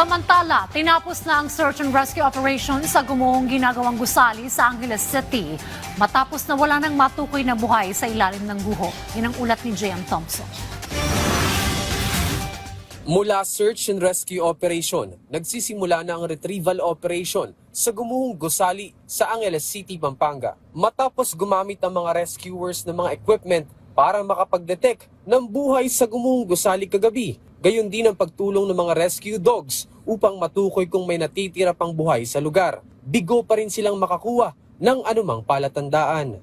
Samantala, tinapos na ang search and rescue operation sa gumuhong ginagawang gusali sa Angeles City matapos na wala nang matukoy na buhay sa ilalim ng guho. Yan ang ulat ni J.M. Thompson. Mula search and rescue operation, nagsisimula na ang retrieval operation sa gumuhong gusali sa Angeles City, Pampanga. Matapos gumamit ang mga rescuers ng mga equipment para makapag-detect ng buhay sa gumuhong gusali kagabi. Gayon din ang pagtulong ng mga rescue dogs upang matukoy kung may natitira pang buhay sa lugar. Bigo pa rin silang makakuha ng anumang palatandaan.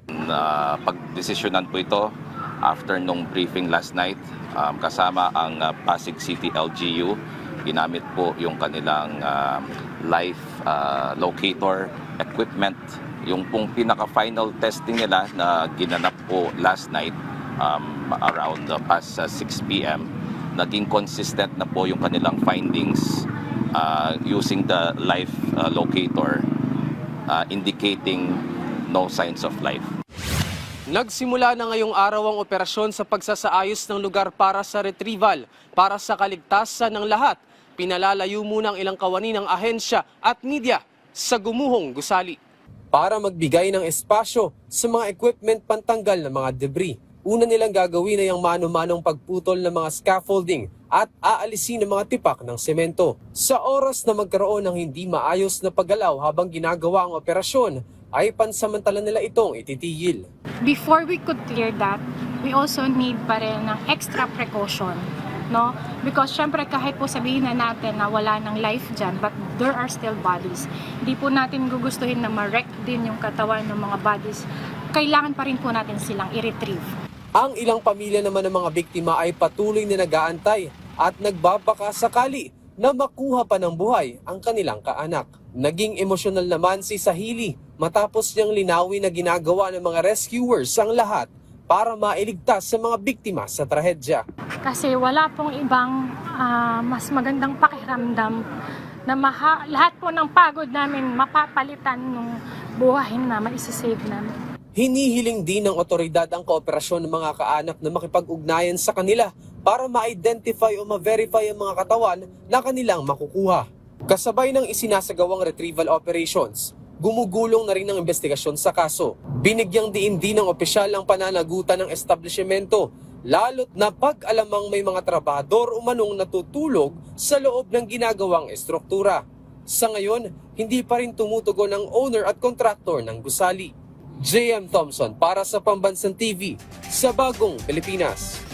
Pagdesisyonan po ito after nung briefing last night kasama ang Pasig City LGU. Ginamit po yung kanilang life locator equipment. Yung pong pinaka-final testing nila na ginanap po last night around past 6 p.m. Naging consistent na po yung kanilang findings using the life locator indicating no signs of life. Nagsimula na ngayong araw ang operasyon sa pagsasaayos ng lugar para sa retrieval. Para sa kaligtasan ng lahat, pinalalayo muna ang ilang kawani ng ahensya at media sa gumuhong gusali. Para magbigay ng espasyo sa mga equipment pantanggal ng mga debris, una nilang gagawin ay ang mano-manong pagputol ng mga scaffolding at aalisin ang mga tipak ng semento. Sa oras na magkaroon ng hindi maayos na paggalaw habang ginagawa ang operasyon, ay pansamantala nila itong ititigil. Before we could clear that, we also need pa rin ng extra precaution, no? Because syempre kahit po sabihin na natin na wala ng life dyan, but there are still bodies. Hindi po natin gugustuhin na ma-wreck din yung katawan ng mga bodies. Kailangan pa rin po natin silang i-retrieve. Ang ilang pamilya naman ng mga biktima ay patuloy na nag-aantay at nagbabaka sakali na makuha pa ng buhay ang kanilang kaanak. Naging emosyonal naman si Sahili matapos niyang linawin na ginagawa ng mga rescuers ang lahat para mailigtas sa mga biktima sa trahedya. Kasi wala pong ibang mas magandang pakiramdam na lahat po ng pagod namin mapapalitan ng buhay na maisisave namin. Hinihiling din ng otoridad ang kooperasyon ng mga kaanak na makipag-ugnayan sa kanila para ma-identify o ma-verify ang mga katawan na kanilang makukuha. Kasabay ng isinasagawang retrieval operations, gumugulong na rin ang investigasyon sa kaso. Binigyang diin din ng opisyal ang pananagutan ng establishmento, lalo't na pag-alamang may mga trabahador umanong natutulog sa loob ng ginagawang estruktura. Sa ngayon, hindi pa rin tumutugon ang owner at contractor ng gusali. J.M. Thompson para sa Pambansang TV sa Bagong Pilipinas.